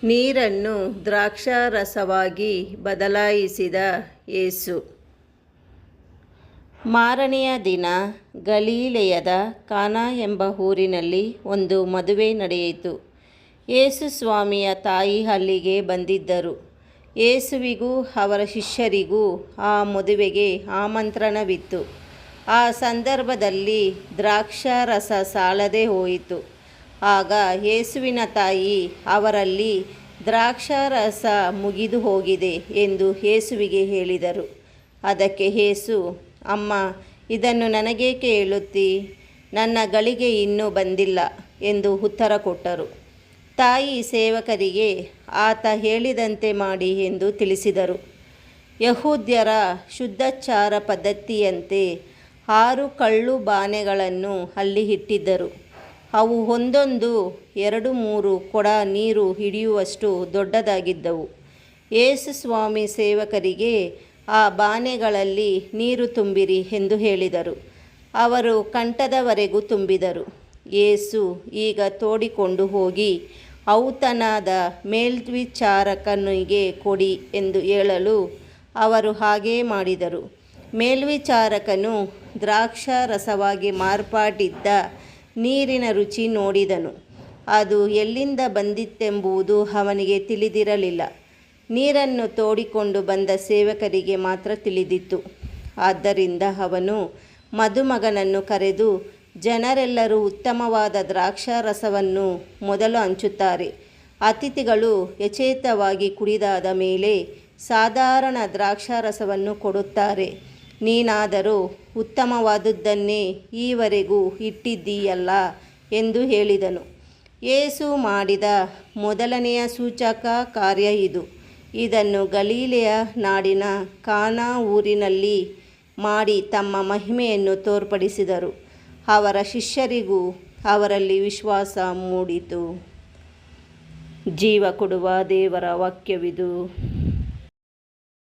ನೀರನ್ನು ದ್ರಾಕ್ಷಾರಸವಾಗಿ ಬದಲಾಯಿಸಿದ ಯೇಸು. ಮಾರನೆಯ ದಿನ ಗಲಿಲಾಯದ ಕಾನಾ ಎಂಬ ಊರಿನಲ್ಲಿ ಒಂದು ಮದುವೆ ನಡೆಯಿತು. ಯೇಸು ಸ್ವಾಮಿಯ ತಾಯಿ ಅಲ್ಲಿಗೆ ಬಂದಿದ್ದರು. ಯೇಸುವಿಗೂ ಅವರ ಶಿಷ್ಯರಿಗೂ ಆ ಮದುವೆಗೆ ಆಮಂತ್ರಣವಿತ್ತು. ಆ ಸಂದರ್ಭದಲ್ಲಿ ದ್ರಾಕ್ಷಾರಸ ಸಾಲದೆ ಹೋಯಿತು. ಆಗ ಯೇಸುವಿನ ತಾಯಿ ಅವರಲ್ಲಿ ದ್ರಾಕ್ಷಾರಸ ಮುಗಿದು ಹೋಗಿದೆ ಎಂದು ಯೇಸುವಿಗೆ ಹೇಳಿದರು. ಅದಕ್ಕೆ ಯೇಸು, ಅಮ್ಮ, ಇದನ್ನು ನನಗೇಕೆ ಹೇಳುತ್ತೀ? ನನ್ನ ಗಳಿಗೆ ಇನ್ನೂ ಬಂದಿಲ್ಲ ಎಂದು ಉತ್ತರ ಕೊಟ್ಟರು. ತಾಯಿ ಸೇವಕರಿಗೆ ಆತ ಹೇಳಿದಂತೆ ಮಾಡಿ ಎಂದು ತಿಳಿಸಿದರು. ಯಹೂದ್ಯರ ಶುದ್ಧಾಚಾರ ಪದ್ಧತಿಯಂತೆ 6 ಕಳ್ಳು ಬಾನೆಗಳನ್ನು ಅಲ್ಲಿ ಇಟ್ಟಿದ್ದರು. ಅವು ಒಂದೊಂದು 2-3 ಕೊಡ ನೀರು ಹಿಡಿಯುವಷ್ಟು ದೊಡ್ಡದಾಗಿದ್ದವು. ಯೇಸು ಸ್ವಾಮಿ ಸೇವಕರಿಗೆ ಆ ಬಾನೆಗಳಲ್ಲಿ ನೀರು ತುಂಬಿರಿ ಎಂದು ಹೇಳಿದರು. ಅವರು ಕಂಠದವರೆಗೂ ತುಂಬಿದರು. ಯೇಸು, ಈಗ ತೋಡಿಕೊಂಡು ಹೋಗಿ ಔತಣದ ಮೇಲ್ವಿಚಾರಕನಿಗೆ ಕೊಡಿ ಎಂದು ಹೇಳಲು ಅವರು ಹಾಗೇ ಮಾಡಿದರು. ಮೇಲ್ವಿಚಾರಕನು ದ್ರಾಕ್ಷಾರಸವಾಗಿ ಮಾರ್ಪಟ್ಟಿದ್ದ ನೀರಿನ ರುಚಿ ನೋಡಿದನು. ಅದು ಎಲ್ಲಿಂದ ಬಂದಿತೆಂಬುದು ಅವನಿಗೆ ತಿಳಿದಿರಲಿಲ್ಲ. ನೀರನ್ನು ತೋಡಿಕೊಂಡು ಬಂದ ಸೇವಕರಿಗೆ ಮಾತ್ರ ತಿಳಿದಿತ್ತು. ಆದ್ದರಿಂದ ಅವನು ಮದುಮಗನನ್ನು ಕರೆದು, ಜನರೆಲ್ಲರೂ ಉತ್ತಮವಾದ ದ್ರಾಕ್ಷಾರಸವನ್ನು ಮೊದಲು ಹಂಚುತ್ತಾರೆ. ಅತಿಥಿಗಳು ಯಥೇಚ್ಛವಾಗಿ ಕುಡಿದಾದ ಮೇಲೆ ಸಾಧಾರಣ ದ್ರಾಕ್ಷಾರಸವನ್ನು ಕೊಡುತ್ತಾರೆ. ನೀನಾದರೂ ಉತ್ತಮವಾದುದನ್ನೇ ಈವರೆಗೂ ಇಟ್ಟಿದ್ದೀಯಲ್ಲ ಎಂದು ಹೇಳಿದನು. ಯೇಸು ಮಾಡಿದ ಮೊದಲನೆಯ ಸೂಚಕ ಕಾರ್ಯ ಇದು. ಇದನ್ನು ಗಲಿಲಾಯ ನಾಡಿನ ಕಾನಾ ಊರಿನಲ್ಲಿ ಮಾಡಿ ತಮ್ಮ ಮಹಿಮೆಯನ್ನು ತೋರ್ಪಡಿಸಿದರು. ಅವರ ಶಿಷ್ಯರಿಗೂ ಅವರಲ್ಲಿ ವಿಶ್ವಾಸ ಮೂಡಿತು. ಜೀವ ಕೊಡುವ ದೇವರ ವಾಕ್ಯವಿದು.